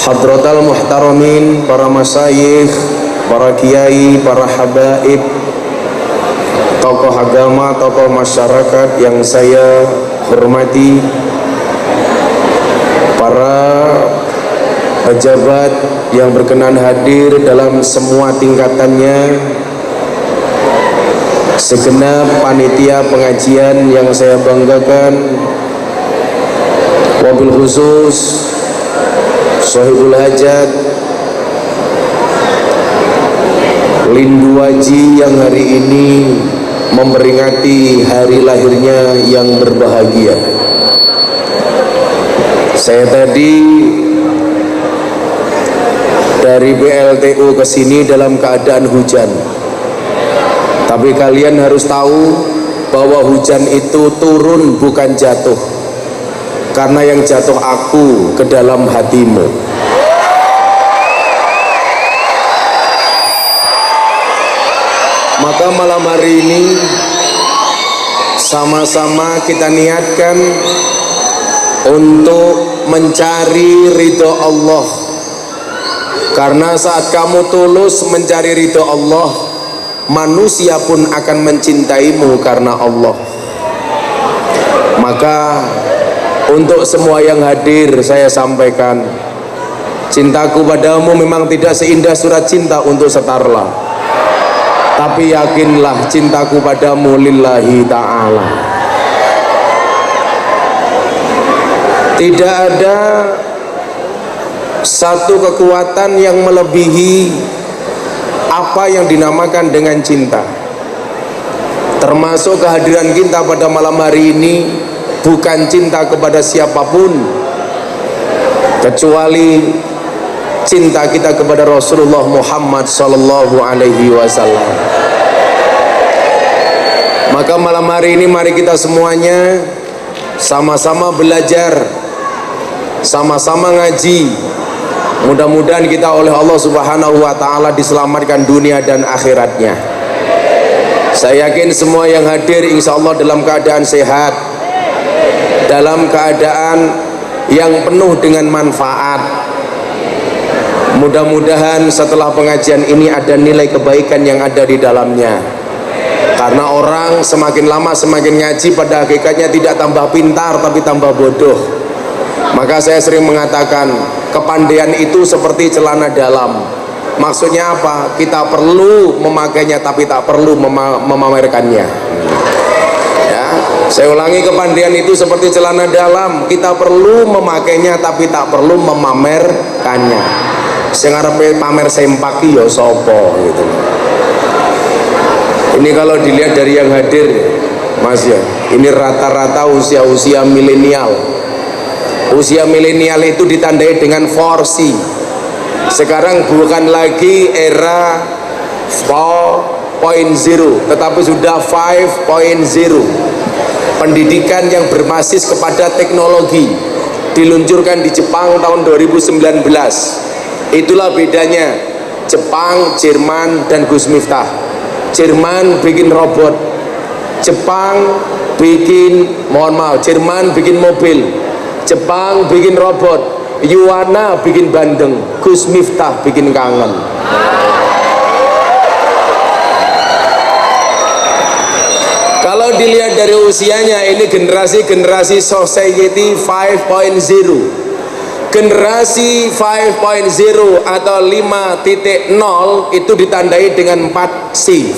Hadratal muhtaramin, para masyayikh, para kiai, para habaib, tokoh agama, tokoh masyarakat yang saya hormati, para pejabat yang berkenan hadir dalam semua tingkatannya, segenap panitia pengajian yang saya banggakan, wabil khusus Sohibul Hajat Lindu Waji yang hari ini memperingati hari lahirnya yang berbahagia. Saya tadi dari BLTU ke sini dalam keadaan hujan, tapi kalian harus tahu bahwa hujan itu turun bukan jatuh, karena yang jatuh aku ke dalam hatimu. Maka malam hari ini sama-sama kita niatkan untuk mencari ridho Allah, karena saat kamu tulus mencari ridho Allah, manusia pun akan mencintaimu karena Allah. Maka untuk semua yang hadir saya sampaikan, cintaku padamu memang tidak seindah surat cinta untuk Setarla, tapi yakinlah cintaku padamu lillahi ta'ala. Tidak ada satu kekuatan yang melebihi apa yang dinamakan dengan cinta. Termasuk kehadiran kita pada malam hari ini bukan cinta kepada siapapun, kecuali cinta kita kepada Rasulullah Muhammad sallallahu alaihi wasallam. Maka malam hari ini mari kita semuanya sama-sama belajar, sama-sama ngaji. Mudah-mudahan kita oleh Allah Subhanahu wa taala diselamatkan dunia dan akhiratnya. Saya yakin semua yang hadir insya Allah dalam keadaan sehat, dalam keadaan yang penuh dengan manfaat. Mudah-mudahan setelah pengajian ini ada nilai kebaikan yang ada di dalamnya, karena orang semakin lama semakin ngaji pada hakikatnya tidak tambah pintar tapi tambah bodoh. Maka saya sering mengatakan kepandaian itu seperti celana dalam. Maksudnya apa? Kita perlu memakainya tapi tak perlu memamerkannya. Ya, saya ulangi, kepandaian itu seperti celana dalam. Kita perlu memakainya tapi tak perlu memamerkannya. Sing arepe pamer sempaki ya sapa gitu. Ini kalau dilihat dari yang hadir, Mas ya, ini rata-rata usia-usia milenial. Usia milenial itu ditandai dengan 4C. Sekarang bukan lagi era 4.0, tetapi sudah 5.0. Pendidikan yang berbasis kepada teknologi diluncurkan di Jepang tahun 2019. Itulah bedanya Jepang, Jerman, dan Gus Miftah. Jerman bikin robot, Jepang bikin, Jerman bikin mobil, Jepang bikin robot, Yuwana bikin bandeng, Gus Miftah bikin kangen. Kalau dilihat dari usianya, ini generasi society 5.0. Generasi 5.0 atau 5.0 itu ditandai dengan 4C.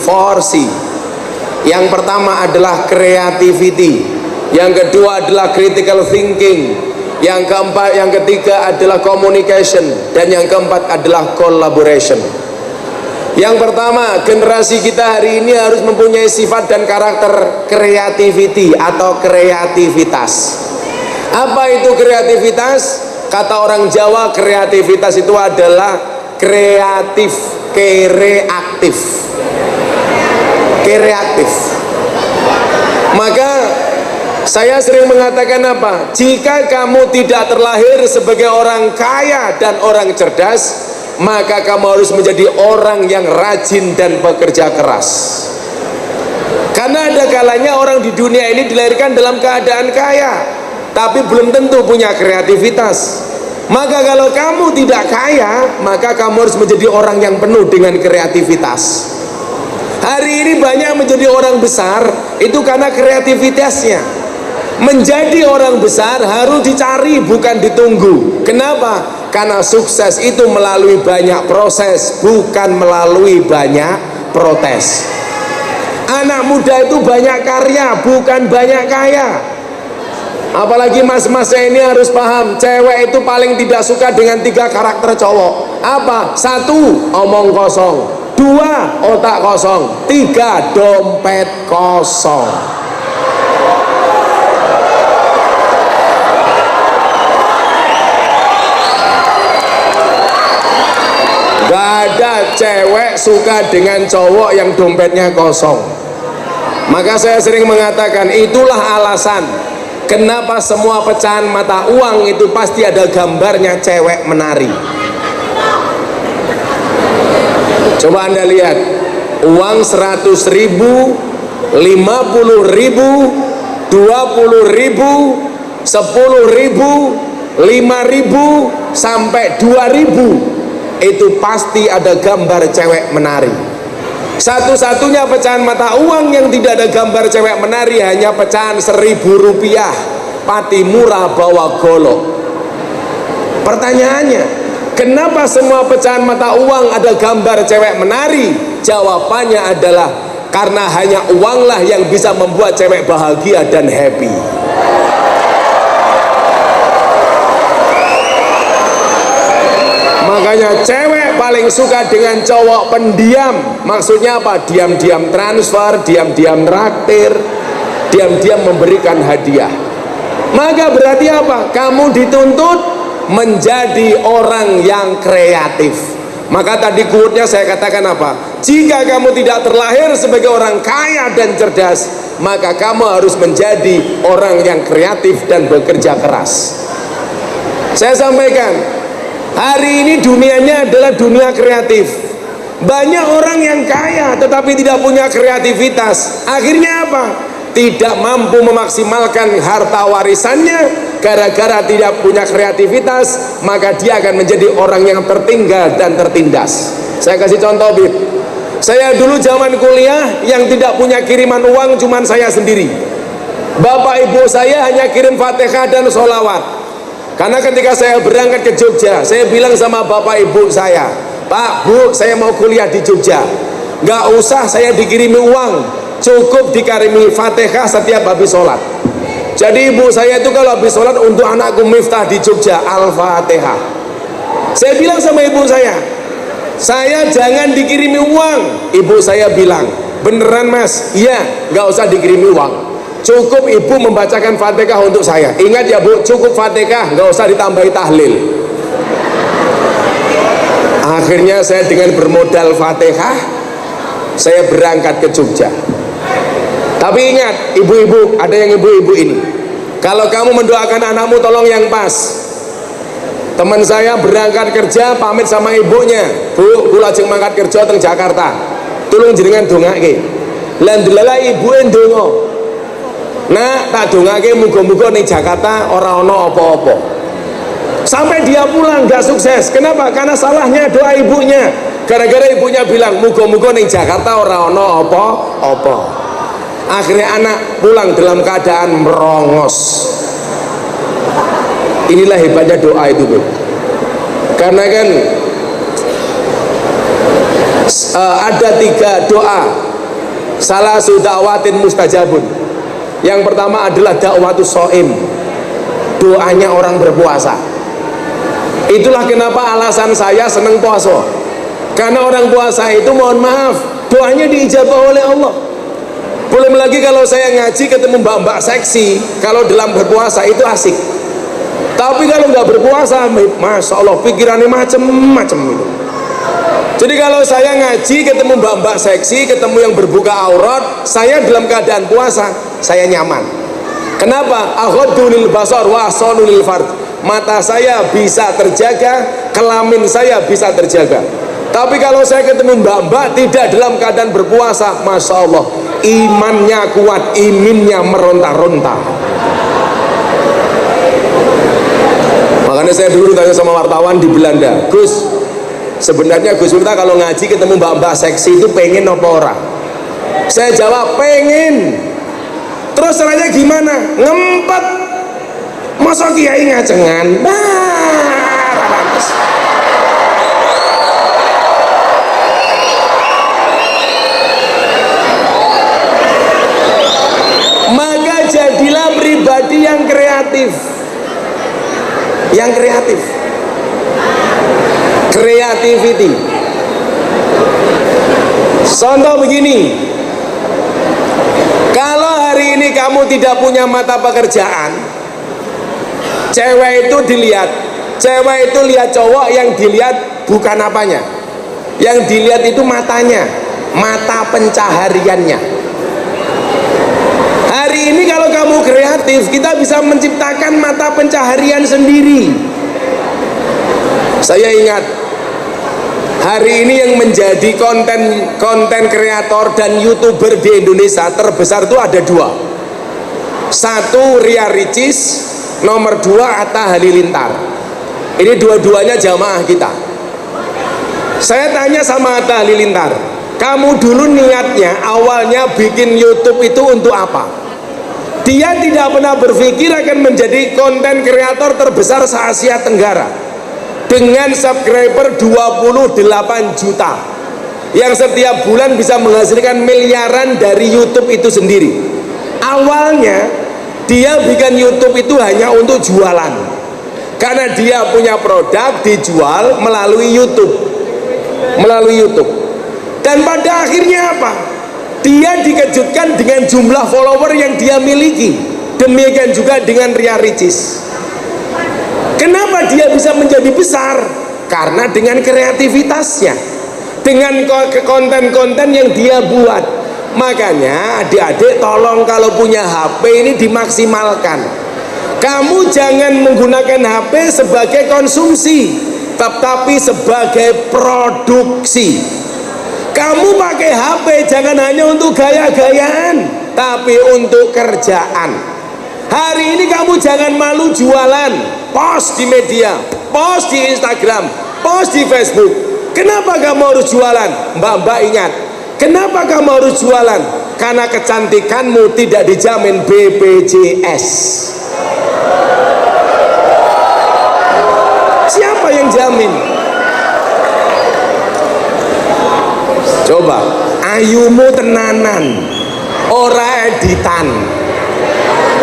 Yang pertama adalah creativity, yang kedua adalah critical thinking, yang keempat, yang ketiga adalah communication, dan yang keempat adalah collaboration. Yang pertama, generasi kita hari ini harus mempunyai sifat dan karakter creativity atau kreativitas. Apa itu kreativitas? Kata orang Jawa, kreativitas itu adalah kreatif. Maka saya sering mengatakan apa? Jika kamu tidak terlahir sebagai orang kaya dan orang cerdas, maka kamu harus menjadi orang yang rajin dan bekerja keras. Karena ada kalanya orang di dunia ini dilahirkan dalam keadaan kaya, tapi belum tentu punya kreativitas. Maka kalau kamu tidak kaya, maka kamu harus menjadi orang yang penuh dengan kreativitas. Hari ini banyak menjadi orang besar itu karena kreativitasnya. Menjadi orang besar harus dicari, bukan ditunggu. Kenapa? Karena sukses itu melalui banyak proses, bukan melalui banyak protes. Anak muda itu banyak karya, bukan banyak kaya. Apalagi mas-masnya ini harus paham, cewek itu paling tidak suka dengan 3 karakter cowok. Apa? 1, omong kosong. 2, otak kosong. 3, dompet kosong. Gak ada cewek suka dengan cowok yang dompetnya kosong. Maka saya sering mengatakan, itulah alasan kenapa semua pecahan mata uang itu pasti ada gambarnya cewek menari. Coba Anda lihat, uang 100.000, 50.000, 20.000, 10.000, 5.000 sampai 2.000, itu pasti ada gambar cewek menari. Satu-satunya pecahan mata uang yang tidak ada gambar cewek menari hanya pecahan 1.000 rupiah, pati murah bawa golok. Pertanyaannya, kenapa semua pecahan mata uang ada gambar cewek menari? Jawabannya adalah karena hanya uanglah yang bisa membuat cewek bahagia dan happy. Makanya cewek paling suka dengan cowok pendiam. Maksudnya apa? Diam-diam transfer, diam-diam traktir, diam-diam memberikan hadiah. Maka berarti apa? Kamu dituntut menjadi orang yang kreatif. Maka tadi quote-nya saya katakan apa? Jika kamu tidak terlahir sebagai orang kaya dan cerdas, maka kamu harus menjadi orang yang kreatif dan bekerja keras. Saya sampaikan, hari ini dunianya adalah dunia kreatif. Banyak orang yang kaya tetapi tidak punya kreativitas. Akhirnya apa? Tidak mampu memaksimalkan harta warisannya. Gara-gara tidak punya kreativitas, maka dia akan menjadi orang yang tertinggal dan tertindas. Saya kasih contoh, Bib. Saya dulu zaman kuliah yang tidak punya kiriman uang cuma saya sendiri. Bapak ibu saya hanya kirim Fatihah dan sholawat. Karena ketika saya berangkat ke Jogja, saya bilang sama bapak ibu saya, Pak, Bu, saya mau kuliah di Jogja. Gak usah saya dikirimi uang, cukup dikirimi Fatihah setiap habis sholat. Jadi ibu saya itu kalau habis sholat, untuk anakku Miftah di Jogja, Al-Fatihah. Saya bilang sama ibu saya jangan dikirimi uang. Ibu saya bilang, beneran mas? Iya, gak usah dikirimi uang, cukup ibu membacakan Fatihah untuk saya. Ingat ya Bu, cukup Fatihah, nggak usah ditambahi tahlil. Akhirnya saya dengan bermodal Fatihah, saya berangkat ke Jogja. Tapi ingat, ibu-ibu, ada yang ibu-ibu ini, kalau kamu mendoakan anakmu tolong yang pas. Teman saya berangkat kerja, pamit sama ibunya, Bu lajeng mangkat kerja teng Jakarta, tolong jenengan dongake. Lan delala ibu ndonga, nah tak dongake muga-muga ning Jakarta ora ana apa-apa. Sampai dia pulang gak sukses. Kenapa? Karena salahnya doa ibunya. Gara-gara ibunya bilang muga-muga ning Jakarta ora ana apa-apa. Akhirnya anak pulang dalam keadaan merongos. Inilah hebatnya doa itu, Bu. Karena kan ada 3 doa, salah suda'watin mustajabun. Yang pertama adalah da'watus shaim, doanya orang berpuasa. Itulah kenapa alasan saya senang puasa. Karena orang puasa itu, mohon maaf, doanya diijabah oleh Allah. Belum lagi kalau saya ngaji ketemu mbak-mbak seksi, kalau dalam berpuasa itu asik. Tapi kalau nggak berpuasa, masya Allah, pikirannya macem-macem gitu. Jadi kalau saya ngaji ketemu mbak-mbak seksi, ketemu yang berbuka aurat, saya dalam keadaan puasa, saya nyaman. Kenapa? Aghaddu lil basar wa ahsanu lil fard. Mata saya bisa terjaga, kelamin saya bisa terjaga. Tapi kalau saya ketemu mbak-mbak tidak dalam keadaan berpuasa, masya Allah, imannya kuat, iminnya meronta-ronta. Makanya saya dulu tanya sama wartawan di Belanda, Gus, sebenarnya Gus Miftah kalau ngaji ketemu mbak-mbak seksi itu pengen apa orang? Saya jawab pengen. Terus caranya gimana? Ngempet. Masa kiai ngacengan? Maka jadilah pribadi yang kreatif. Yang kreatif. Creativity. Contoh begini, kalau hari ini kamu tidak punya mata pekerjaan, cewek itu dilihat, cewek itu lihat cowok, yang dilihat bukan apanya, yang dilihat itu matanya, mata pencahariannya. Hari ini kalau kamu kreatif, kita bisa menciptakan mata pencaharian sendiri. Saya ingat hari ini yang menjadi konten kreator dan YouTuber di Indonesia terbesar itu ada dua. Satu Ria Ricis, nomor dua Atta Halilintar. Ini dua-duanya jamaah kita. Saya tanya sama Atta Halilintar, kamu dulu niatnya awalnya bikin YouTube itu untuk apa? Dia tidak pernah berpikir akan menjadi konten kreator terbesar se-Asia Tenggara dengan subscriber 28 juta yang setiap bulan bisa menghasilkan miliaran dari YouTube itu sendiri. Awalnya dia bikin YouTube itu hanya untuk jualan, karena dia punya produk dijual melalui YouTube, dan pada akhirnya apa? Dia dikejutkan dengan jumlah follower yang dia miliki. Demikian juga dengan Ria Ricis. Kenapa dia bisa menjadi besar? Karena dengan kreativitasnya, dengan konten-konten yang dia buat. Makanya adik-adik tolong kalau punya HP ini dimaksimalkan. Kamu jangan menggunakan HP sebagai konsumsi, tetapi sebagai produksi. Kamu pakai HP jangan hanya untuk gaya-gayaan, tapi untuk kerjaan. Hari ini kamu jangan malu jualan, post di media, post di Instagram, post di Facebook. Kenapa kamu harus jualan? Mbak-mbak ingat, kenapa kamu harus jualan? Karena kecantikanmu tidak dijamin BPJS. Siapa yang jamin? Coba, ayumu tenanan, ora editan.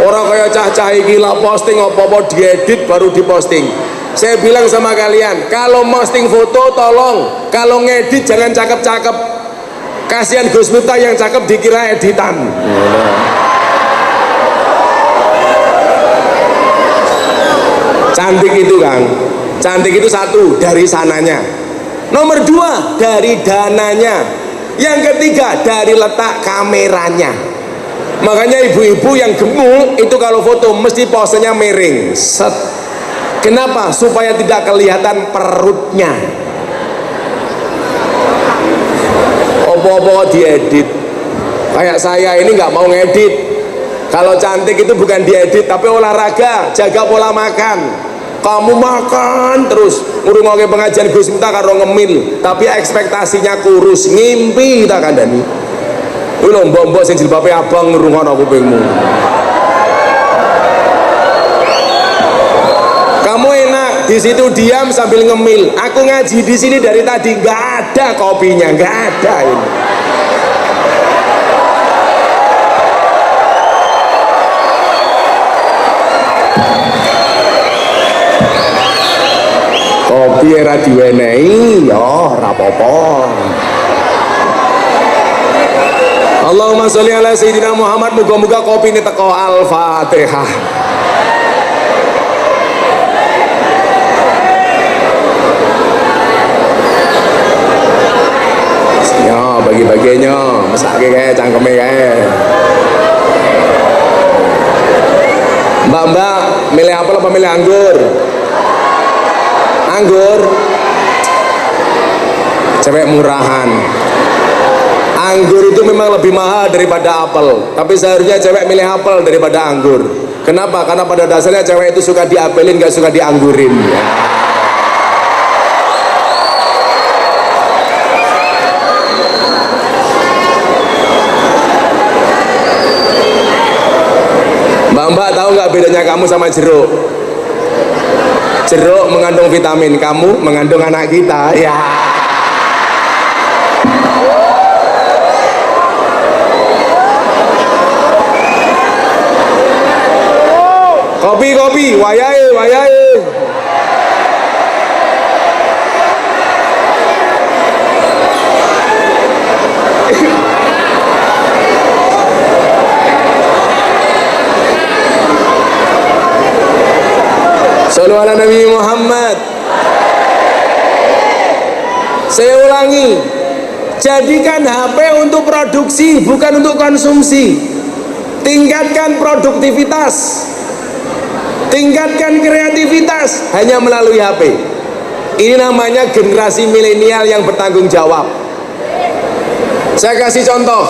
Orang kayak cah-cah iki lah posting apa-apa diedit baru diposting. Saya bilang sama kalian, kalau posting foto tolong, kalau ngedit jangan cakep-cakep. Kasihan Gus Miftah yang cakep dikira editan. Cantik itu Kang, cantik itu satu dari sananya, nomor dua dari dananya, yang ketiga dari letak kameranya. Makanya ibu-ibu yang gemuk itu kalau foto mesti posenya miring. Set. Kenapa? Supaya tidak kelihatan perutnya. Opo-opo diedit. Kayak saya ini nggak mau ngedit. Kalau cantik itu bukan diedit tapi olahraga, jaga pola makan. Kamu makan terus ngurungoke pengajian Gus Miftah karo ngemil, tapi ekspektasinya kurus, ngimpi tak kandani. Kuwi lho mbok-mbok sing jilbabe abang ngrungono kupingmu. Kamu enak di situ diam sambil ngemil. Aku ngaji di sini dari tadi nggak ada kopinya, nggak ada ini. Kopi era diwenehi ya ora apa-apa. Allahumma sholli ala sayyidina Muhammad. Muga-muga kopi ini teko. Al-Fatihah. Ya bagi-baginya mesake kae cangkeme kae. Mbak-mbak milih apel apa milih anggur? Anggur. Cewek murahan. Anggur itu memang lebih mahal daripada apel, tapi seharusnya cewek milih apel daripada anggur. Kenapa? Karena pada dasarnya cewek itu suka diapelin, gak suka dianggurin ya. Mbak tahu nggak bedanya kamu sama jeruk? Jeruk mengandung vitamin, kamu mengandung anak kita ya. Kopi, wayahe, wayahe. Shallu ala Nabi Muhammad. Saya ulangi, jadikan HP untuk produksi, bukan untuk konsumsi. Tingkatkan produktivitas, tingkatkan kreativitas hanya melalui HP. Ini namanya generasi milenial yang bertanggung jawab. Saya kasih contoh,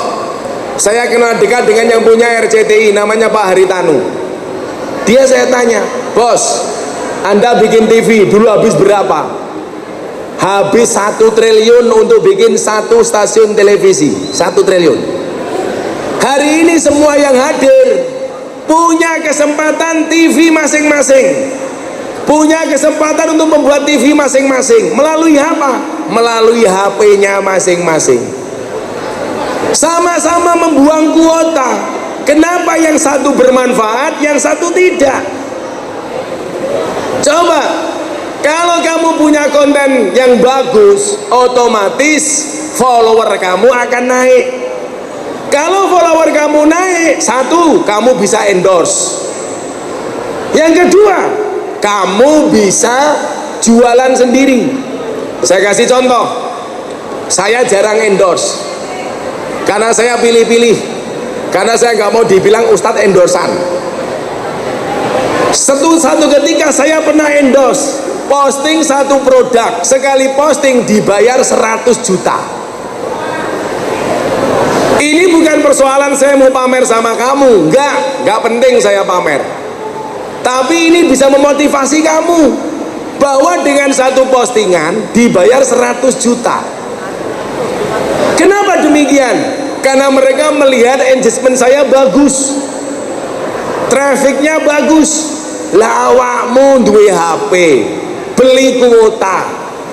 saya kenal dekat dengan yang punya RCTI, namanya Pak Haritanu. Dia saya tanya, bos, Anda bikin TV dulu habis berapa? Habis 1 triliun untuk bikin 1 stasiun televisi, 1 triliun. Hari ini semua yang hadir punya kesempatan TV masing-masing, punya kesempatan untuk membuat TV masing-masing. Melalui apa? Melalui HP-nya masing-masing. Sama-sama membuang kuota. Kenapa yang satu bermanfaat, yang satu tidak? Coba, kalau kamu punya konten yang bagus, otomatis follower kamu akan naik. Kalau follower kamu naik, satu, kamu bisa endorse. Yang kedua, kamu bisa jualan sendiri. Saya kasih contoh, saya jarang endorse karena saya pilih-pilih, karena saya nggak mau dibilang ustadz endorsan. Satu ketika saya pernah endorse, posting satu produk, sekali posting dibayar 100 juta. Ini bukan persoalan saya mau pamer sama kamu, enggak penting saya pamer. Tapi ini bisa memotivasi kamu bahwa dengan satu postingan dibayar 100 juta. Kenapa demikian? Karena mereka melihat engagement saya bagus, trafficnya bagus. Lah awakmu duwe HP, beli kuota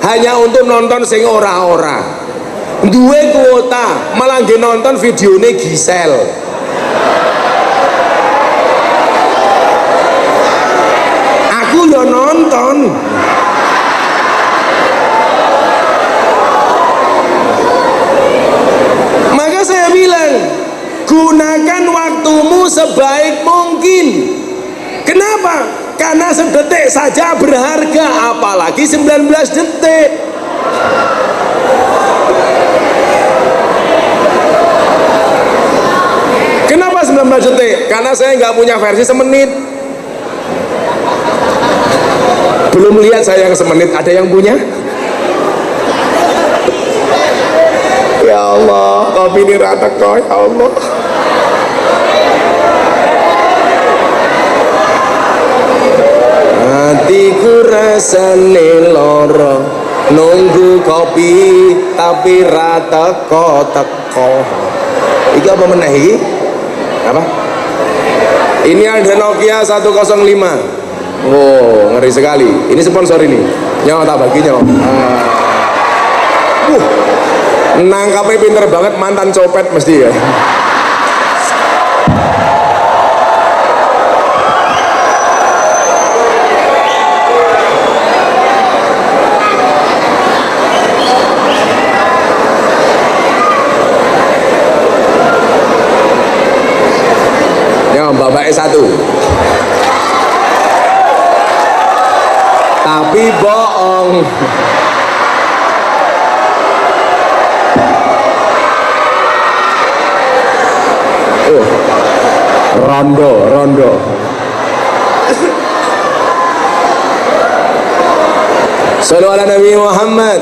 hanya untuk nonton sing ora-ora, duwe kuota malah nggih nonton videone Gisel. Aku yo nonton. Maka saya bilang, gunakan waktumu sebaik mungkin. Kenapa? Karena sedetik saja berharga, apalagi 19 detik. Kenapa 19 detik? Karena saya nggak punya versi semenit. Belum lihat saya yang semenit, ada yang punya? Ya Allah, kopi ini rata kok, ya Allah. Hatiku rasane loro, nunggu kopi tapi rata kok teko. Iki apa meneh iki? Apa? Ini ada Nokia 105. Oh, ngeri sekali. Ini sponsor ini. Nyawa tak bagi nyawa. Nangkapnya pinter banget, mantan copet mesti ya. Bapaknya 1, tapi bohong. Rondo. Shallu ala Nabi Muhammad.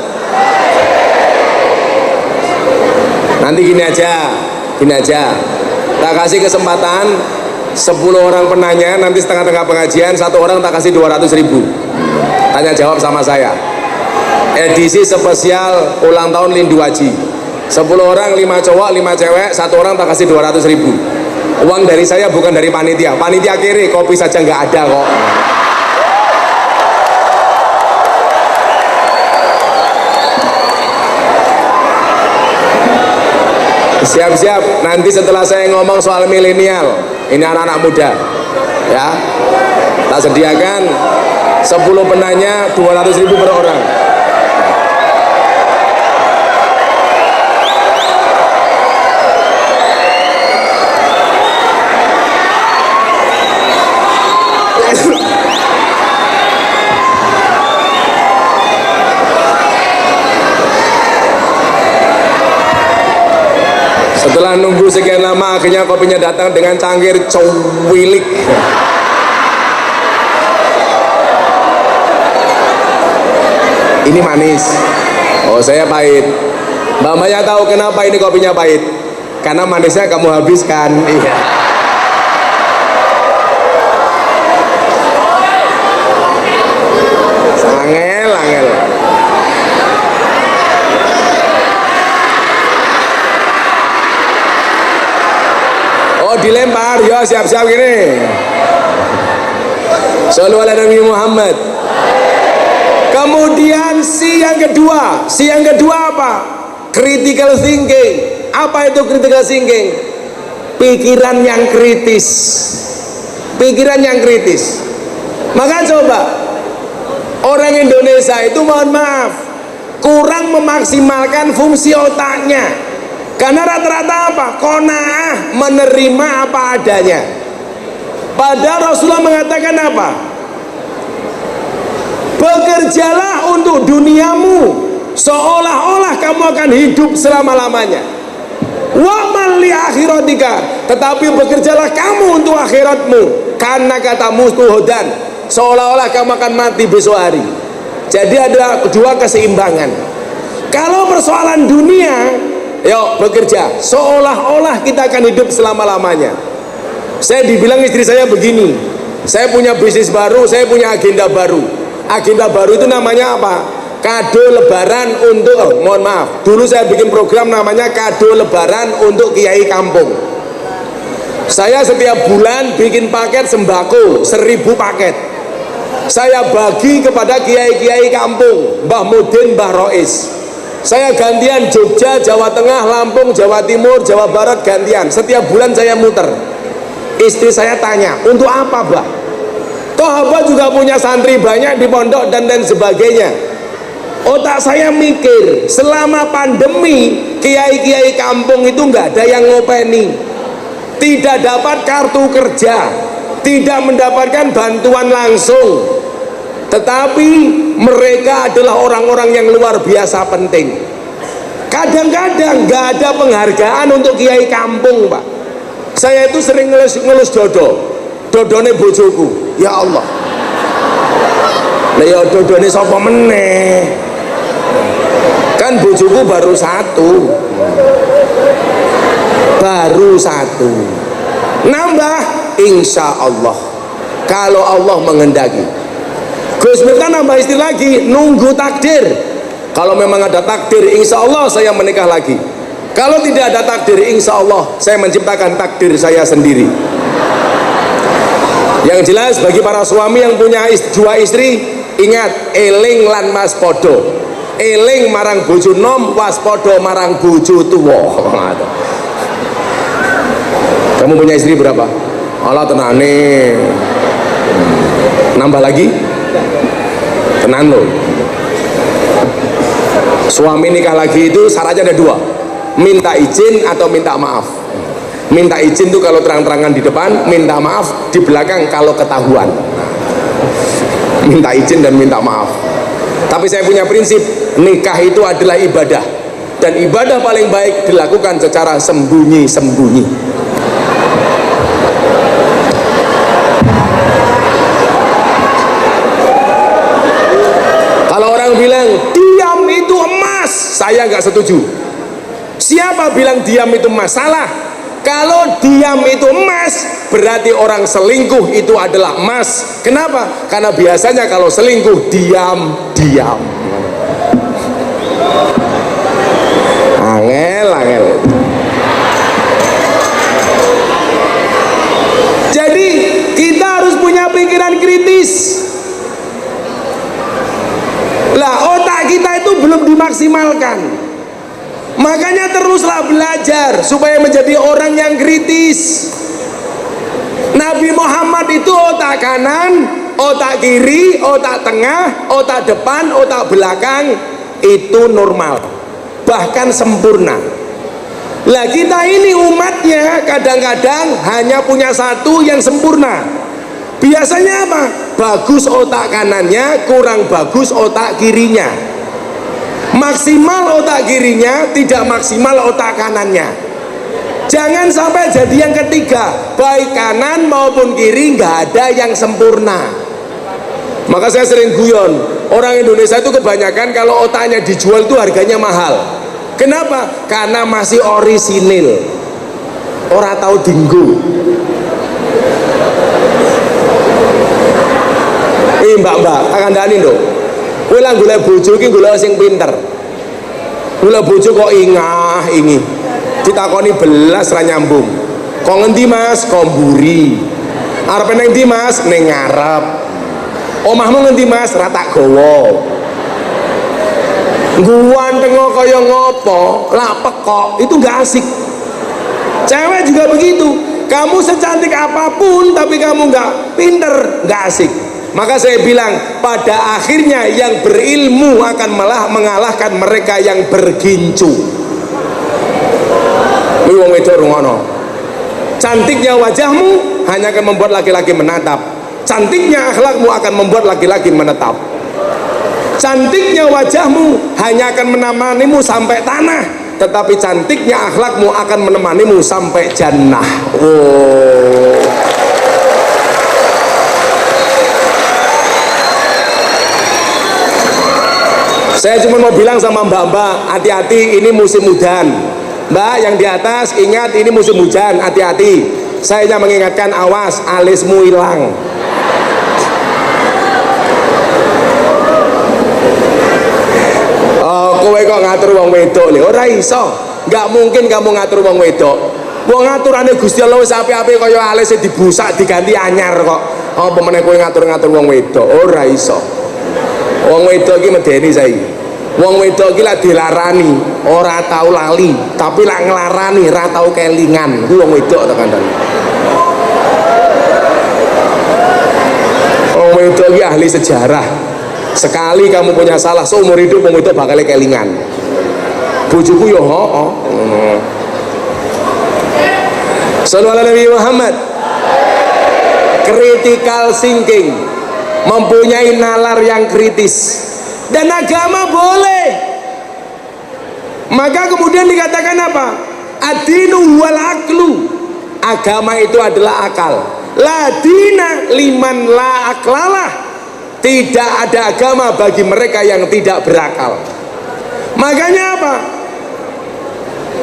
Nanti gini aja, tak kasih kesempatan 10 orang penanya, nanti setengah-tengah pengajian satu orang tak kasih 200.000 tanya jawab sama saya, edisi spesial ulang tahun Lindu Haji. 10 orang, 5 cowok 5 cewek, satu orang tak kasih 200.000. Uang dari saya, bukan dari panitia. Panitia kiri, kopi saja nggak ada kok. Siap-siap, nanti setelah saya ngomong soal milenial, ini anak-anak muda ya, tak sediakan 10 penanya 200.000 per orang. Setelah nunggu sekian lama, akhirnya kopinya datang dengan cangkir cuwilik. Ini manis. Oh, saya pahit. Mbak-mbaknya tahu kenapa ini kopinya pahit? Karena manisnya kamu habiskan. Iya. Angel, angel. Oh, dilempar, ya siap-siap gini. Shallu ala Nabi Muhammad. Kemudian si yang kedua apa? Critical thinking. Apa itu critical thinking? Pikiran yang kritis. Pikiran yang kritis. Maka coba, orang Indonesia itu mohon maaf kurang memaksimalkan fungsi otaknya. Karena rata-rata apa? Qanaah, menerima apa adanya. Padahal Rasulullah mengatakan apa? Bekerjalah untuk duniamu seolah-olah kamu akan hidup selama-lamanya. Wa man li akhiratika, tetapi bekerjalah kamu untuk akhiratmu. Karena kata mustuhodan, seolah-olah kamu akan mati besok hari. Jadi ada kedua keseimbangan. Kalau persoalan dunia, yuk bekerja seolah-olah kita akan hidup selama-lamanya. Saya dibilang istri saya begini, saya punya bisnis baru, saya punya agenda baru. Agenda baru itu namanya apa? Kado lebaran untuk, mohon maaf, dulu saya bikin program namanya kado lebaran untuk kiai kampung. Saya setiap bulan bikin paket sembako 1000 paket. Saya bagi kepada kiai-kiai kampung, Mbah Mudin, Mbah Rois. Saya gantian Jogja, Jawa Tengah, Lampung, Jawa Timur, Jawa Barat gantian. Setiap bulan saya muter. Istri saya tanya, untuk apa, Mbak? Toh Abah juga punya santri banyak di pondok dan lain sebagainya. Otak saya mikir, selama pandemi kiai-kiai kampung itu nggak ada yang ngopeni, tidak dapat kartu kerja, tidak mendapatkan bantuan langsung. Tetapi mereka adalah orang-orang yang luar biasa penting. Kadang-kadang nggak ada penghargaan untuk kiai kampung, Pak. Saya itu sering ngelus dodone bojoku. Ya Allah, nah ya dodone sapa meneh? Kan bojoku baru satu. Nambah insya Allah kalau Allah menghendaki. Gus Miftah nambah istri lagi, nunggu takdir. Kalau memang ada takdir, insya Allah saya menikah lagi. Kalau tidak ada takdir, insya Allah saya menciptakan takdir saya sendiri. Yang jelas bagi para suami yang punya 2 istri, ingat eling lan mas podo, eling marang bojo nom, waspodo marang bojo tuwa. Kamu punya istri berapa? Allah tenane. Nambah lagi? Tenan loh. Suami nikah lagi itu syaratnya ada 2, minta izin atau minta maaf. Minta izin itu kalau terang-terangan di depan, minta maaf di belakang kalau ketahuan. Minta izin dan minta maaf. Tapi saya punya prinsip, nikah itu adalah ibadah, dan ibadah paling baik dilakukan secara sembunyi-sembunyi. Kalau orang bilang diam itu emas, saya nggak setuju. Siapa bilang diam itu emas? Salah. Kalau diam itu emas, berarti orang selingkuh itu adalah emas. Kenapa? Karena biasanya kalau selingkuh diam. Angel. Jadi kita harus punya pikiran kritis. Lah otak kita itu belum dimaksimalkan. Makanya teruslah belajar supaya menjadi orang yang kritis. Nabi Muhammad itu otak kanan, otak kiri, otak tengah, otak depan, otak belakang itu normal, bahkan sempurna. Lah kita ini umatnya kadang-kadang hanya punya satu yang sempurna. Biasanya apa? Bagus otak kanannya, kurang bagus otak kirinya. Maksimal otak kirinya, tidak maksimal otak kanannya. Jangan sampai jadi yang ketiga, baik kanan maupun kiri nggak ada yang sempurna. Maka saya sering guyon, orang Indonesia itu kebanyakan kalau otaknya dijual itu harganya mahal. Kenapa? Karena masih orisinil, orang tahu dinggo. Mbak, akan dani dong. Kowe lah golek bojo iki golek sing pinter. Golek bojo kok ingah-ingi. Ditakoni belas ra nyambung. Kok ngendi Mas? Kok mburi. Arep nang ndi Mas? Ning ngarep. Omahmu ngendi Mas? Ra tak gawa. Guwantengo kaya ngopo? Lah pekok, itu enggak asik. Cewek juga begitu. Kamu secantik apapun tapi kamu enggak pinter, enggak asik. Maka saya bilang, pada akhirnya yang berilmu akan malah mengalahkan mereka yang bergincu. Wong wedok rungono. Cantiknya wajahmu hanya akan membuat laki-laki menatap. Cantiknya akhlakmu akan membuat laki-laki menetap. Cantiknya wajahmu hanya akan menemanimu sampai tanah, tetapi cantiknya akhlakmu akan menemanimu sampai jannah. Oh. Saya cuma mau bilang sama mbak-mbak, hati-hati, ini musim hujan. Mbak yang di atas, ingat ini musim hujan, hati-hati. Saya hanya mengingatkan, awas alismu hilang. Oh, kowe kok ngatur wong wedok lho, ora iso. Enggak mungkin kamu ngatur wong wedok. Wong ngaturane Gusti Allah wis apik-apik kaya alis dibusak diganti anyar kok. Apa meneh kowe ngatur-ngatur wong wedok? Ora iso. Wong wedok iki medeni saiki. Wong wedok iki lak dilarani, ora tau lali, tapi lak nglarani ora tau kelingan. Kuwi wong wedok ta kandhane. Wong wedok iki ahli sejarah. Sekali kamu punya salah seumur hidup wong wedok bakal kelingan. Bojoku yo hooh. Sallallahu alaihi Muhammad. Critical thinking, mempunyai nalar yang kritis. Dan agama boleh. Maka kemudian dikatakan apa? Ad-dinu wal aklu. Agama itu adalah akal. La dina liman la aklalah. Tidak ada agama bagi mereka yang tidak berakal. Makanya apa?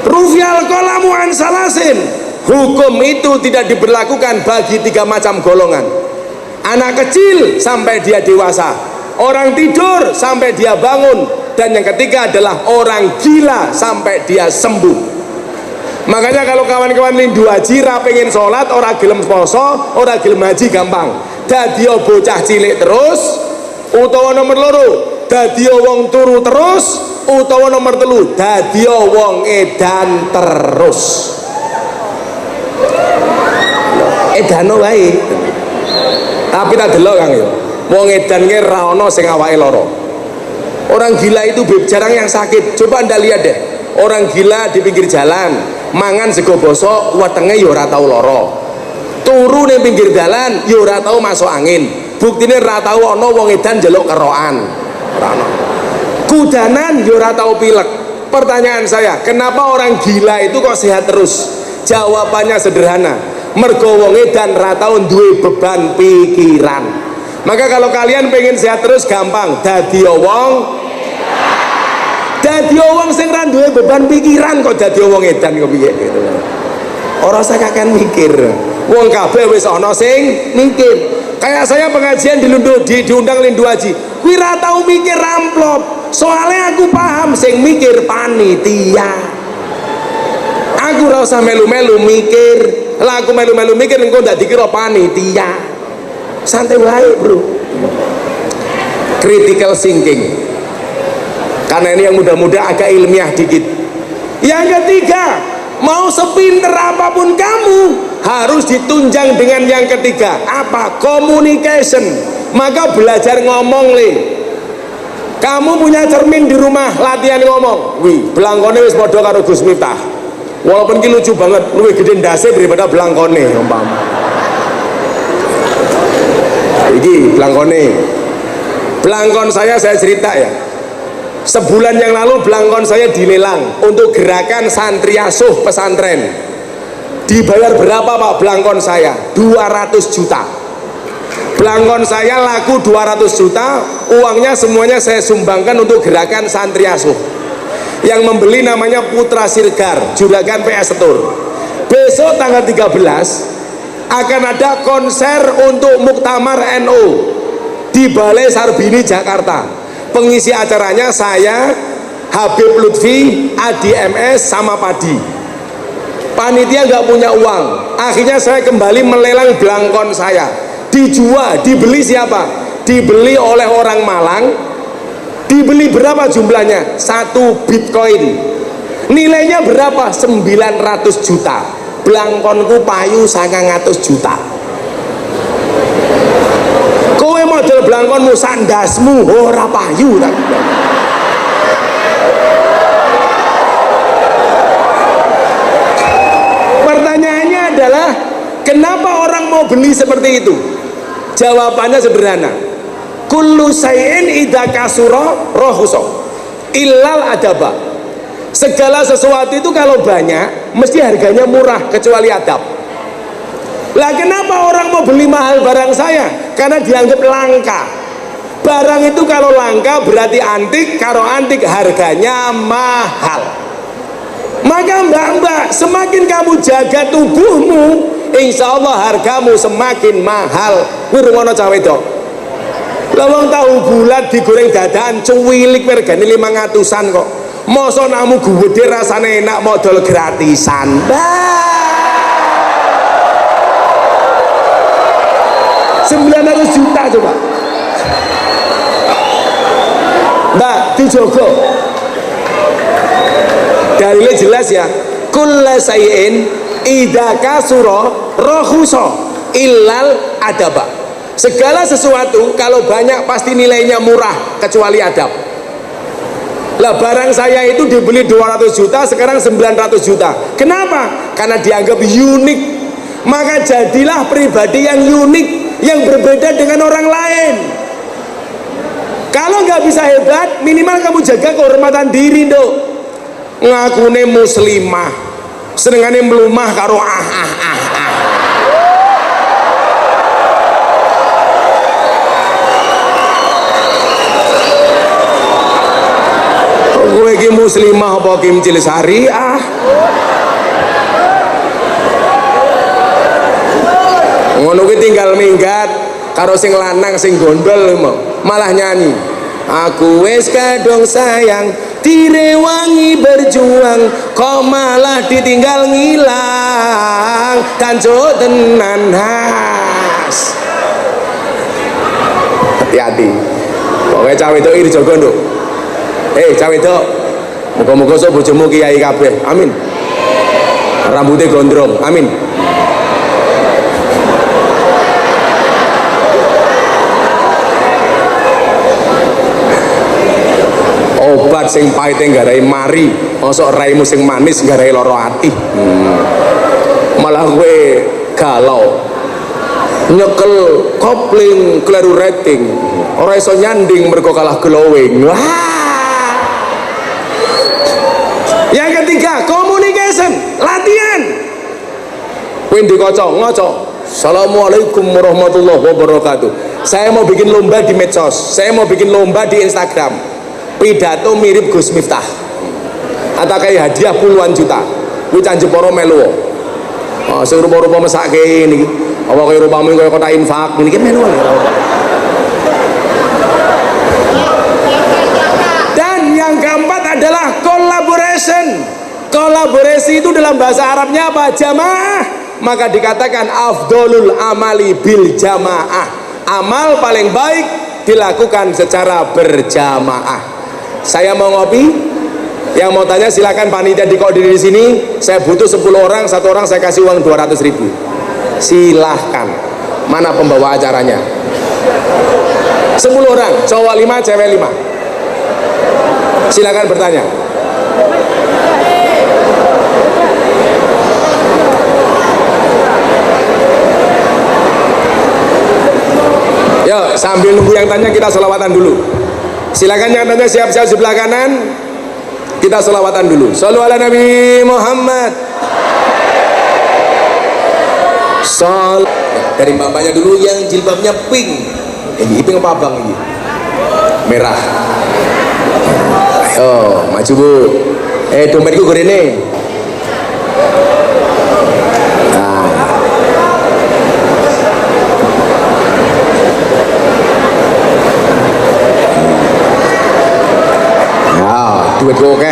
Rufial qalamu an salasin. Hukum itu tidak diberlakukan bagi 3 macam golongan. Anak kecil sampai dia dewasa, orang tidur sampai dia bangun, dan yang ketiga adalah orang gila sampai dia sembuh. Makanya kalau kawan-kawan lindu haji ra pengen sholat, orang gelem poso, orang gelem haji gampang. Dadio bocah cilik terus, utawa nomor loro dadio wong turu terus, utawa nomor telu dadio wong edan terus. Edano wae. Tapi tak delok Kang yo. Wong edan ki ra ono sing awake lara. Orang gila itu jarang yang sakit. Coba Anda lihat deh. Orang gila di pinggir jalan, mangan sego bosok, wetenge ya ora tau lara. Turu ning pinggir jalan ya ora tau masuk angin. Buktine ra tau ana wong edan njaluk kerokan. Ora ono. Kudanan ya ora tau pilek. Pertanyaan saya, kenapa orang gila itu kok sehat terus? Jawabannya sederhana. Mergo wong edan ra tau duwe beban pikiran. Maka kalau kalian pengen sehat terus gampang, dadi wong sing ra duwe beban pikiran kok dadi wong edan kok piye gitu. Ora usah kakean mikir. Wong kabeh wis ana sing mikir. Kayak saya pengajian diundang Lindu Haji, kuwi ra tau mikir amplop. Soalnya aku paham sing mikir panitia. Aku ora usah melu-melu mikir. Lah aku melu-melu mikir engko ndak dikira panitia. Santai wae, Bro. Critical thinking. Karena ini yang muda-muda agak ilmiah dikit. Yang ketiga, mau sepinter apapun kamu harus ditunjang dengan yang ketiga. Apa? Communication. Maka belajar ngomong le. Kamu punya cermin di rumah, latihan ngomong. Wih, belangkone wis padha karo Gus Miftah. Walaupun ki lucu banget, luwih gede ndase daripada belangkone umpama. Iki belangkone. Belangkon saya cerita ya. Sebulan yang lalu belangkon saya dilelang untuk gerakan santri asuh pesantren. Dibayar berapa Pak belangkon saya? 200 juta. Belangkon saya laku 200 juta, uangnya semuanya saya sumbangkan untuk gerakan santri asuh. Yang membeli namanya Putra Sirgar, juragan PS Setur. Besok tanggal 13 akan ada konser untuk Muktamar NU di Balai Sarbini Jakarta. Pengisi acaranya saya, Habib Lutfi, Adi MS sama Padi. Panitia nggak punya uang, akhirnya saya kembali melelang belangkon saya. Dijual, dibeli siapa? Dibeli oleh orang Malang. Dibeli berapa jumlahnya? 1 bitcoin. Nilainya berapa? 900 juta. Belangkonku payu 900 juta. Kowe model belangkonmu sandasmu ora payu tak. Pertanyaannya adalah kenapa orang mau beli seperti itu? Jawabannya sederhana. Kullu sayin idza kasura rahusa illal adaba. Segala sesuatu itu kalau banyak mesti harganya murah kecuali adab. Lah kenapa orang mau beli mahal barang saya? Karena dianggap langka. Barang itu kalau langka berarti antik, kalau antik harganya mahal. Maka mbak-mbak, semakin kamu jaga tubuhmu, insya Allah hargamu semakin mahal. Wirungono cawe dok. Lawang tahu bulat digoreng dadaan cuwilik regane 500-an kok. Mosok namu gede rasane enak modal gratisan. 900 juta coba. Mbak, dijogo. Dalilnya jelas ya. Kulla sayin idza kasura rakhusa illal adaba. Segala sesuatu kalau banyak pasti nilainya murah kecuali adab. Lah barang saya itu dibeli 200 juta sekarang 900 juta. Kenapa? Karena dianggap unik. Maka jadilah pribadi yang unik, yang berbeda dengan orang lain. Kalau nggak bisa hebat, minimal kamu jaga kehormatan diri dok. Ngakune muslimah, senengane melumah karo kowe iki muslimah apa kimcil syariah? Ngono kuwi tinggal minggat karo sing lanang sing gondol malah nyanyi. Aku wis kadung sayang direwangi berjuang kok malah ditinggal ngilang kanco tenan has. Hati-hati. Pokoke cawe itu iri jaga nduk. Cawe itu muga-muga sok bojomu kiai kabeh. Amin. Rambutnya gondrong. Amin. Obat sing pahite nggarai mari, mosok raimu sing manis nggarai loro ati. Malah gue galau. Nyekel kopling kleru rating. Ora iso nyanding mergo kalah glowing. Wah. Yang ketiga, communication, latihan. Kowe ngoco. Assalamualaikum warahmatullahi wabarakatuh. Saya mau bikin lomba di medsos, saya mau bikin lomba di Instagram. Pidato mirip Gus Miftah. Atakai hadiah puluhan juta. Kuwi canjepara melu. sing rupa-rupa mesake niki. Apa kaya rupamu kaya kotak infak niki melu. Dan yang keempat adalah collaboration. Kolaborasi itu dalam bahasa Arabnya apa? Jamaah. Maka dikatakan afdolul amali bil jamaah. Amal paling baik dilakukan secara berjamaah. Saya mau ngopi, yang mau tanya silakan panitia dikoordinir di sini. Saya butuh 10 orang, satu orang saya kasih uang 200.000. Silahkan. Mana pembawa acaranya? 10 orang, cowok 5, cewek 5. Silakan bertanya. Yuk, sambil nunggu yang tanya kita selawatan dulu. Silakan yang tanya siap-siap sebelah kanan. Kita selawatan dulu. Shallu ala Nabi Muhammad. Dari bapaknya dulu yang jilbabnya pink. Ini pink apa abang ini? Merah. Ayo, maju bu. Dompetku gorene. Duit gue oke,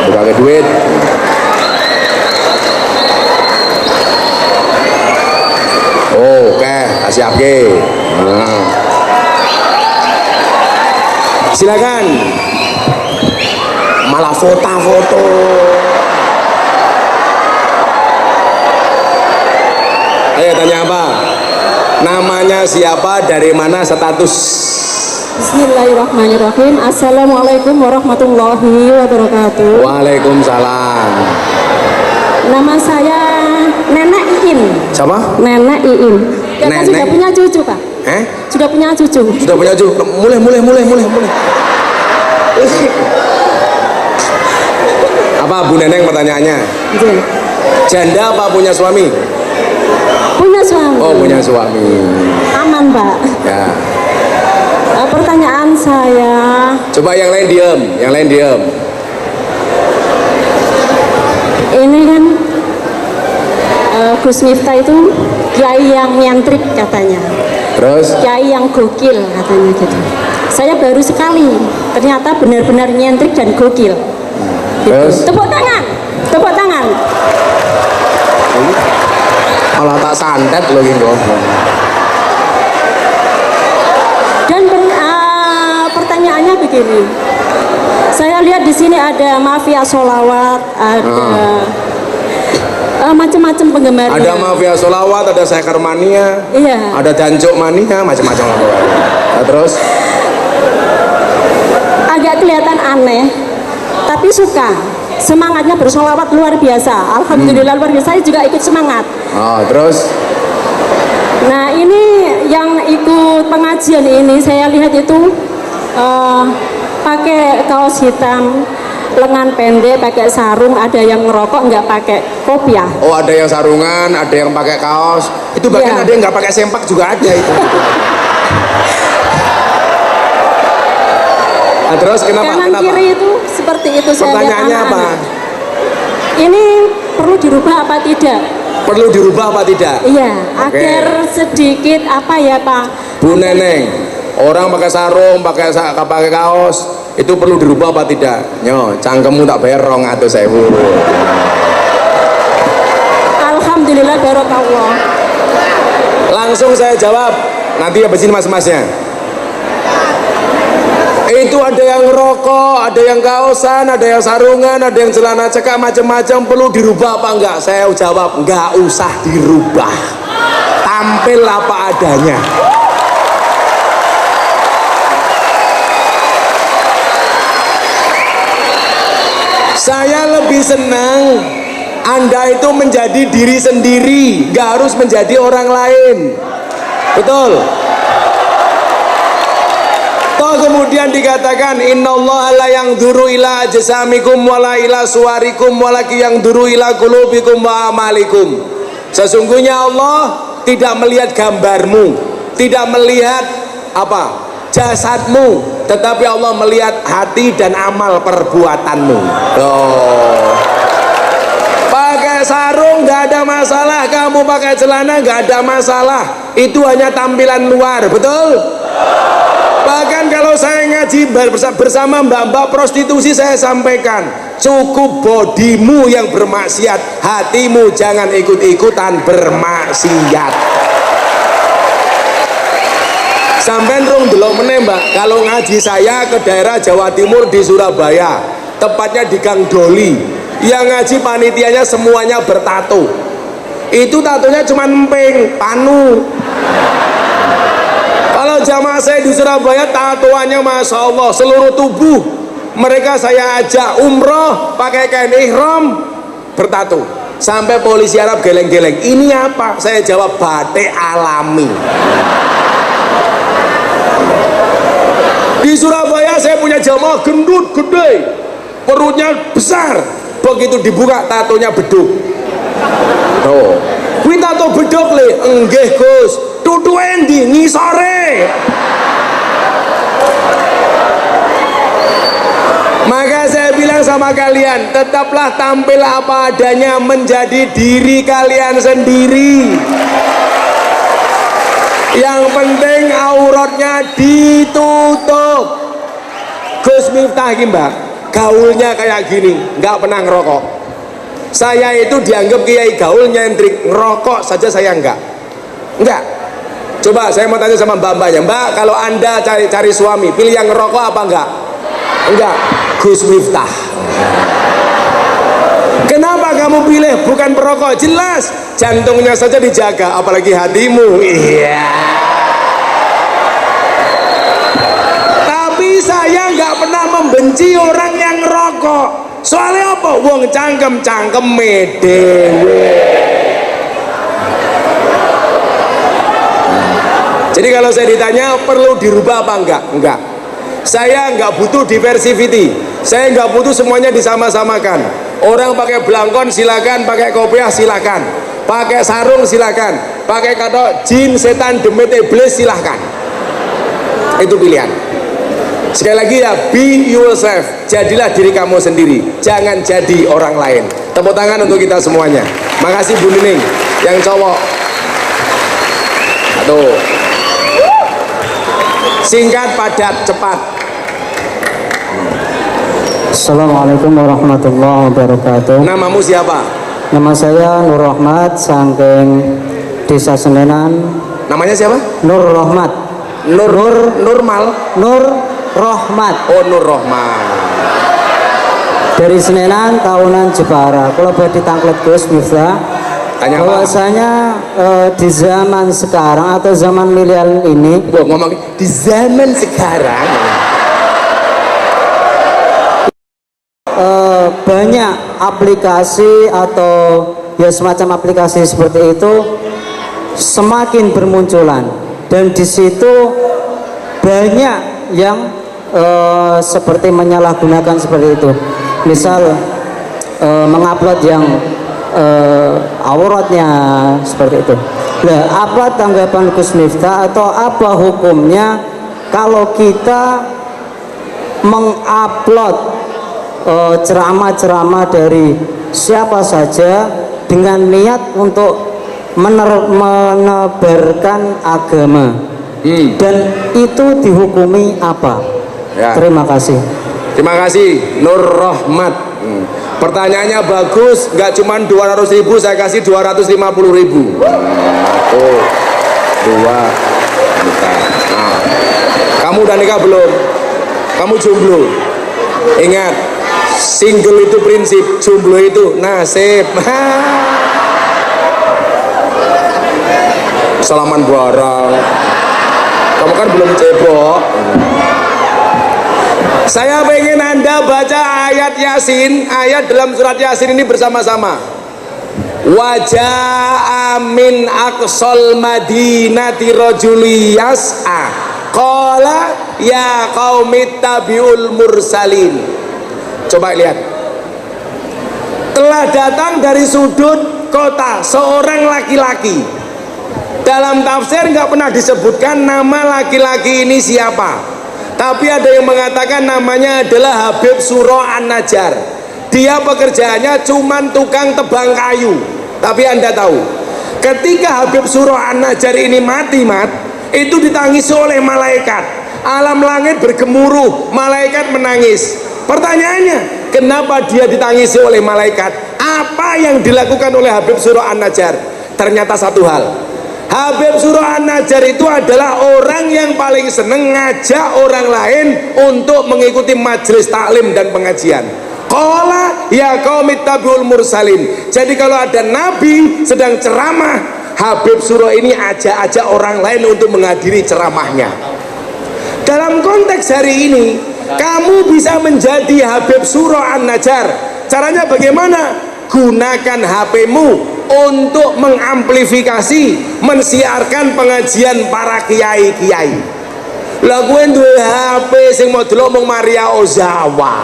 bukan ke duit. Oh, oke, kasih apa? Silakan. Malah foto-foto. Ayo tanya apa? Namanya siapa? Dari mana? Status? Bismillahirrahmanirrahim. Assalamualaikum warahmatullahi wabarakatuh. Waalaikumsalam. Nama saya Nenek Iin. Siapa? Nenek Iin. Kita sudah punya cucu, Pak. Sudah punya cucu. Sudah punya cucu. Mulai. Apa Bu Neneng pertanyaannya? Janda apa punya suami? Punya suami. Oh, punya suami. Aman, Pak. Ya. Pertanyaan saya. Coba yang lain diam. Ini kan Gus Miftah itu kiai yang nyentrik katanya. Terus? Kiai yang gokil katanya gitu. Saya baru sekali ternyata benar-benar nyentrik dan gokil. Terus? Tepuk tangan. Malah tak santet loh gitu. Dan pertanyaannya begini, saya lihat di sini ada mafia sholawat, ada macam-macam penggemarnya. Ada mafia sholawat, ada sekar mania, iya. Ada dancuk mania, macam-macam. Nah, terus? Agak kelihatan aneh, tapi suka. Semangatnya bersholawat luar biasa. Alhamdulillah luar biasa. Saya juga ikut semangat. Oh, terus? Nah ini yang ikut pengajian ini saya lihat itu pakai kaos hitam, lengan pendek, pakai sarung, ada yang ngerokok nggak pakai kopiah. Oh, ada yang sarungan, ada yang pakai kaos. Itu bahkan ada yang nggak pakai sempak juga ada itu. Nah, terus kenapa? Kanan kiri itu seperti itu. Pertanyaannya apa? Ini perlu dirubah apa tidak? Perlu dirubah apa tidak? Iya, agar sedikit apa ya Pak? Bu Neneng, orang pakai sarung, pakai kaos, itu perlu dirubah apa tidak? Nyo, cangkemmu tak bayar 200.000. Alhamdulillah barokallah. Langsung saya jawab, nanti habis ini mas-masnya. Itu ada yang rokok, ada yang kaosan, ada yang sarungan, ada yang celana cekak, macam-macam. Perlu dirubah apa enggak? Saya jawab, enggak usah dirubah. Tampil apa adanya. Saya lebih senang Anda itu menjadi diri sendiri, enggak harus menjadi orang lain. Betul? Kemudian dikatakan innallaha la yanzuru ila ajsamikum wala ila suwarikum walakin yanzuru ila qulubikum wa amalikum. Sesungguhnya Allah tidak melihat gambarmu, tidak melihat apa? Jasadmu, tetapi Allah melihat hati dan amal perbuatanmu. Pakai sarung ada masalah kamu pakai celana, nggak ada masalah, itu hanya tampilan luar, betul? Bahkan kalau saya ngaji bersama mbak-mbak prostitusi, saya sampaikan cukup bodimu yang bermaksiat, hatimu jangan ikut-ikutan bermaksiat. Sampai rung delok meneh mbak, kalau ngaji saya ke daerah Jawa Timur di Surabaya, tepatnya di Gang Doli, yang ngaji panitianya semuanya bertato. Itu tatonya cuma emping, panu. Kalau jamaah saya di Surabaya tatoannya Masya Allah seluruh tubuh. Mereka saya ajak umroh pakai kain ihram bertato. Sampai polisi Arab geleng-geleng, ini apa? Saya jawab batik alami. Di Surabaya saya punya jamaah gendut gede, perutnya besar. Begitu dibuka tatonya beduk. Tuh, kuwi tato beduk le, enggih Gus. Tutu endi ngisore. Maka saya bilang sama kalian, tetaplah tampil apa adanya, menjadi diri kalian sendiri. Yang penting auratnya ditutup. Gus Miftah ini mbak, gaulnya kayak gini, nggak pernah ngerokok. Saya itu dianggap kiai gaul nyentrik, ngerokok saja saya enggak. Coba saya mau tanya sama mbak-mbaknya, mbak kalau anda cari suami, pilih yang ngerokok apa enggak? Enggak. Gus Miftah. Kenapa kamu pilih bukan perokok? Jelas jantungnya saja dijaga, apalagi hatimu. Iya. Tapi saya nggak pernah membenci orang yang ngerokok. Soalnya apa? Wong cangkem dewe. Jadi kalau saya ditanya perlu dirubah apa enggak? Enggak. Saya enggak butuh diversity. Saya enggak butuh semuanya disama-samakan. Orang pakai belangkon silakan, pakai kopiah silakan, pakai sarung silakan, pakai katok jin setan demit iblis silakan. Itu pilihan. Sekali lagi ya, be yourself. Jadilah diri kamu sendiri. Jangan jadi orang lain. Tepuk tangan untuk kita semuanya. Makasih Bu Nining yang cowok. Aduh. Singkat, padat, cepat. Assalamualaikum warahmatullahi wabarakatuh. Namamu siapa? Nama saya Nur Rahmat, saking Desa Senenan. Namanya siapa? Nur Rahmat. Normal. Nur Rahmat. Oh, Nur Rahman. Dari Senenan, tahunan Jepara. Kalau badhe tanglet Gus Miftah, Tanya apa? bahwasanya di zaman sekarang atau zaman milenial ini, Gua ngomong di zaman sekarang. banyak aplikasi atau ya semacam aplikasi seperti itu semakin bermunculan, dan di situ banyak yang seperti menyalahgunakan seperti itu. Misal mengupload yang auratnya seperti itu. Nah, apa tanggapan Gus Miftah atau apa hukumnya kalau kita mengupload ceramah-ceramah dari siapa saja dengan niat untuk menebarkan agama, dan itu dihukumi apa? Ya. Terima kasih. Terima kasih Nur Rahmat. Pertanyaannya bagus, nggak cuma 200.000, saya kasih 250.000. Oh, 2 juta. Nah, kamu udah nikah belum? Kamu jomblo? Ingat, single itu prinsip, jomblo itu nasib. Salaman barang. Kamu kan belum cebok. Saya pengen Anda baca ayat Yasin, ayat dalam surat Yasin ini bersama-sama. Wajah amin aqsal madinati rajuli yas'a qala ya qaumit tabiul mursalin. Coba lihat. Telah datang dari sudut kota seorang laki-laki. Dalam tafsir nggak pernah disebutkan nama laki-laki ini siapa, tapi ada yang mengatakan namanya adalah Habib Suro An-Najjar. Dia pekerjaannya cuman tukang tebang kayu. Tapi Anda tahu, ketika Habib Surah An-Najjar ini mati, itu ditangisi oleh malaikat. Alam langit bergemuruh, malaikat menangis. Pertanyaannya, kenapa dia ditangisi oleh malaikat? Apa yang dilakukan oleh Habib Surah An-Najjar? Ternyata satu hal, Habib Surah An-Najjar itu adalah orang yang paling seneng ngajak orang lain untuk mengikuti majelis taklim dan pengajian. Qala ya qaumit tabiul mursalin. Jadi kalau ada nabi sedang ceramah, Habib Surah ini ajak-ajak orang lain untuk menghadiri ceramahnya. Dalam konteks hari ini, kamu bisa menjadi Habib Surah An-Najjar. Caranya bagaimana? Gunakan HP-mu untuk mengamplifikasi, mensiarkan pengajian para kiai-kiai. Lah kowe duwe HP sing mau delok mung Maria Ozawa.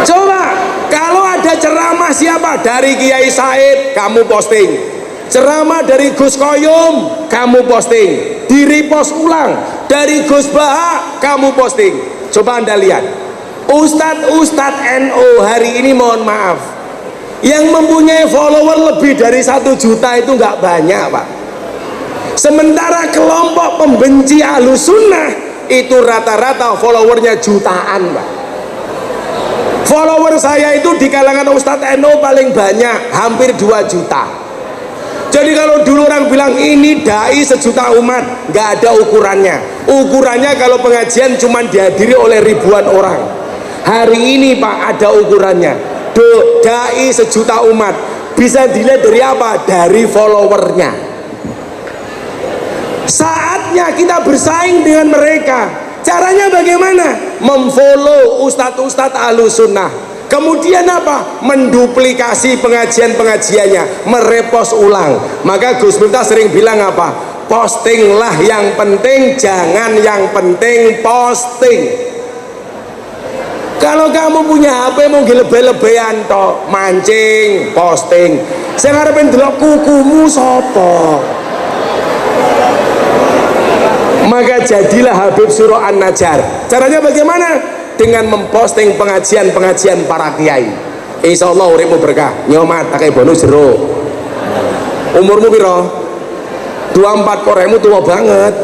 Coba kalau ada ceramah siapa dari Kiai Said, kamu posting. Ceramah dari Gus Koyum, kamu posting. Di repost ulang. Dari Gus Baha, kamu posting. Coba Anda lihat. Ustadz NU hari ini mohon maaf, yang mempunyai follower lebih dari 1 juta itu nggak banyak, Pak. Sementara kelompok pembenci Ahlus Sunnah itu rata-rata followernya jutaan, Pak. Follower saya itu di kalangan Ustadz NU paling banyak, hampir 2 juta. Jadi kalau dulu orang bilang ini dai 1 juta umat, nggak ada ukurannya. Ukurannya kalau pengajian cuma dihadiri oleh ribuan orang. Hari ini Pak ada ukurannya. Dai 1 juta umat bisa dilihat dari apa? Dari followernya. Saatnya kita bersaing dengan mereka. Caranya bagaimana? Memfollow ustadz-ustadz Ahlus Sunnah. Kemudian apa? Menduplikasi pengajian-pengajiannya, merepost ulang. Maka Gus Miftah sering bilang apa? Postinglah yang penting, jangan yang penting posting. Kalau kamu punya HP mau lebih-lebihan toh, mancing, posting. Saya ngarepin delok kukumu sopo. Maka jadilah Habib Surah An-Najjar. Caranya bagaimana? Dengan memposting pengajian-pengajian para kiai. Insya Allah uripmu berkah. Nyomat pakai bonus jero. Umurmu piro? 24 koremu tua banget.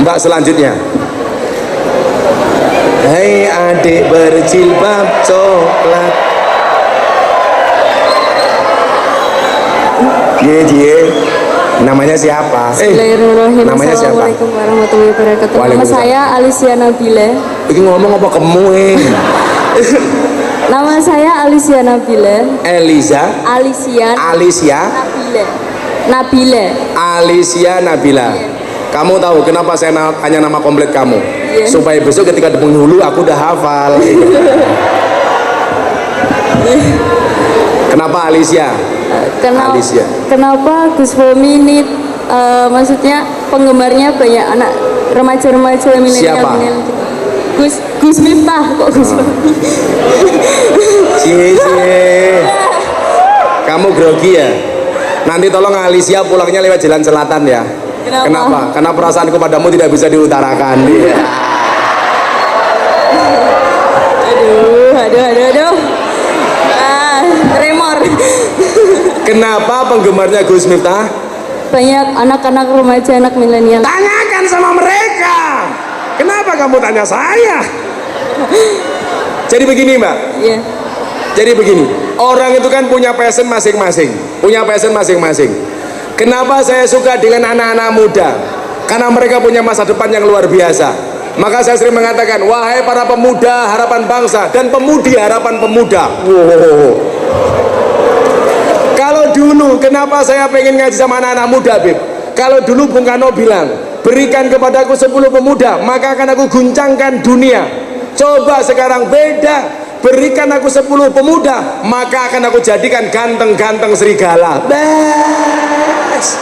Mbak selanjutnya. Hai adik berjilbab coklat. Ye. Namanya siapa? Bismillahirrahmanirrahim. Namanya siapa? Assalamualaikum warahmatullahi wabarakatuh. Nama Waalaikumsalam. saya Alicia Nabila. Iki ngomong apa kamu Nama saya Alicia Nabila. Eliza Alicia Alicia Nabila. Nabila. Alicia Nabila. Kamu tahu kenapa saya tanya nama komplit kamu? Iya. Supaya besok ketika di penghulu aku udah hafal. Kenapa Alicia? Alicia. Kenapa Gus Bomi ini maksudnya penggemarnya banyak anak remaja-remaja milenial Siapa? gitu. Gus Miftah kok Gus Bomi. Cie. Kamu grogi ya? Nanti tolong Alicia pulangnya lewat jalan selatan ya. Kenapa? Karena perasaanku padamu tidak bisa diutarakan. Iya. Aduh. Tremor. Kenapa penggemarnya Gus Miftah? Banyak anak-anak remaja, anak milenial. Tanyakan sama mereka. Kenapa kamu tanya saya? Jadi begini Mbak. Iya. Jadi begini, orang itu kan punya passion masing-masing. Kenapa saya suka dengan anak-anak muda? Karena mereka punya masa depan yang luar biasa. Maka saya sering mengatakan, wahai para pemuda harapan bangsa dan pemudi harapan pemuda. Wow. Kalau dulu, kenapa saya pengen ngaji sama anak-anak muda, Bib? Kalau dulu Bung Karno bilang, berikan kepadaku 10 pemuda, maka akan aku guncangkan dunia. Coba sekarang beda. Berikan aku 10 pemuda, maka akan aku jadikan ganteng-ganteng serigala. Bes.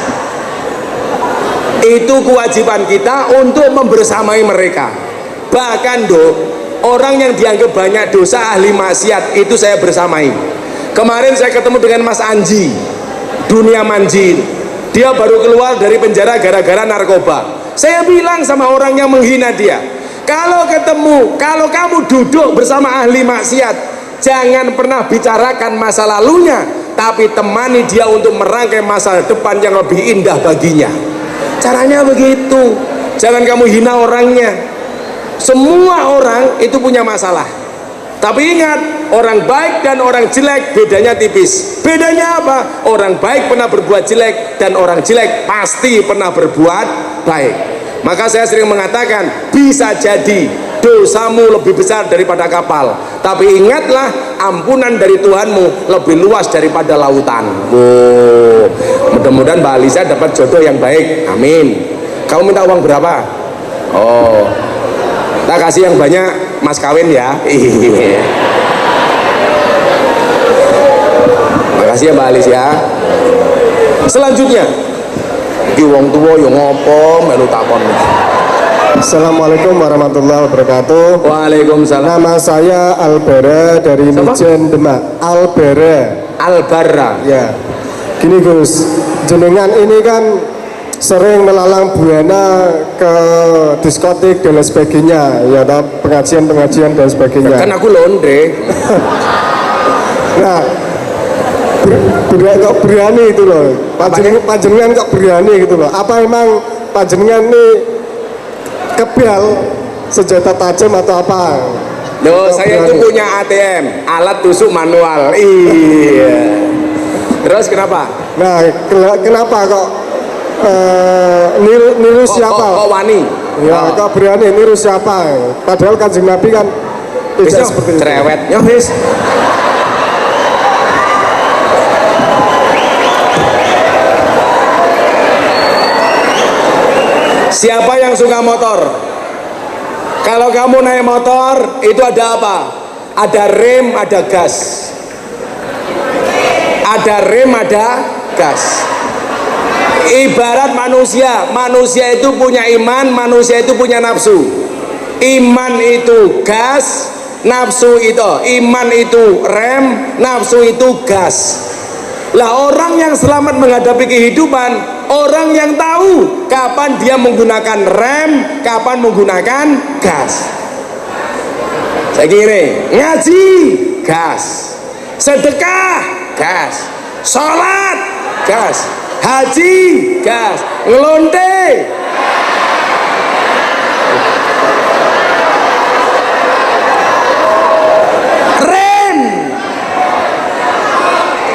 Itu kewajiban kita untuk membersamai mereka. Bahkan orang yang dianggap banyak dosa ahli maksiat itu saya bersamai. Kemarin saya ketemu dengan Mas Anji, dunia manjin. Dia baru keluar dari penjara gara-gara narkoba. Saya bilang sama orang yang menghina dia, kalau kamu duduk bersama ahli maksiat, Jangan pernah bicarakan masa lalunya, tapi temani dia untuk merangkai masa depan yang lebih indah baginya. Caranya begitu. Jangan kamu hina orangnya. Semua orang itu punya masalah, tapi ingat, orang baik dan orang jelek bedanya tipis. Bedanya apa? Orang baik pernah berbuat jelek, dan orang jelek pasti pernah berbuat baik. Maka saya sering mengatakan, bisa jadi dosamu lebih besar daripada kapal, tapi ingatlah, ampunan dari Tuhanmu lebih luas daripada lautan. Wow. Mudah-mudahan Mbak Alisa dapat jodoh yang baik, amin. Kamu minta uang berapa? Oh, tak kasih yang banyak, mas kawin ya. Makasih ya Mbak Alisa. Selanjutnya, iki wong tuwa yo ngopo melu takon. Assalamualaikum warahmatullahi wabarakatuh. Waalaikumsalam. Nama saya Albera dari Siapa? Mijen Demak. Albera. Albarra. Ya. Gini Gus, jenengan ini kan sering melalang buana ke diskotik dan lain sebagainya, ya toh, pengajian-pengajian dan sebagainya. Kan aku londe. Nah, kok berani itu loh. Panjenengan kok berani gitu loh. Apa emang panjenengan ini kebal senjata tajam atau apa? Loh, saya itu punya ATM, alat tusuk manual. Iya. Terus kenapa? Nah, kenapa kok niru siapa? Kok wani? Ya, kok berani niru siapa? Padahal Kanjeng Nabi kan tidak seperti itu. Cerewet. Ya wis. Siapa yang suka motor? Kalau kamu naik motor, itu ada apa? Ada rem, ada gas. Ada rem, ada gas. Ibarat manusia, manusia itu punya iman, manusia itu punya nafsu. Iman itu gas, nafsu itu, iman itu rem, nafsu itu gas. Lah, orang yang selamat menghadapi kehidupan, orang yang tahu kapan dia menggunakan rem, kapan menggunakan gas. Saya kira ngaji gas, sedekah gas, sholat gas, haji gas, ngelonte rem,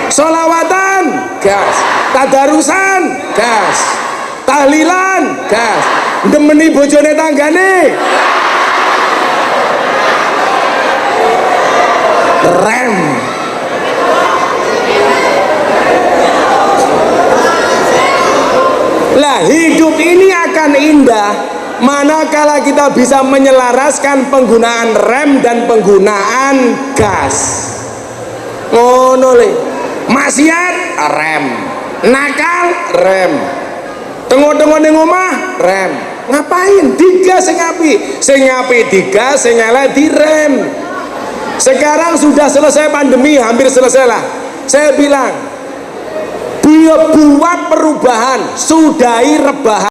sholawatan gas, tadarusan gas, tahlilan gas, demeni bojone tanggane rem. Lah, hidup ini akan indah manakala kita bisa menyelaraskan penggunaan rem dan penggunaan gas. Ngono le. Maksiat rem, nakal rem, tengok-tengok ning omah rem. Ngapain? Digas sing apik, sing apik digas, sing elek direm. Sekarang sudah selesai pandemi, hampir selesai lah. Saya bilang, buat perubahan, sudahi rebahan.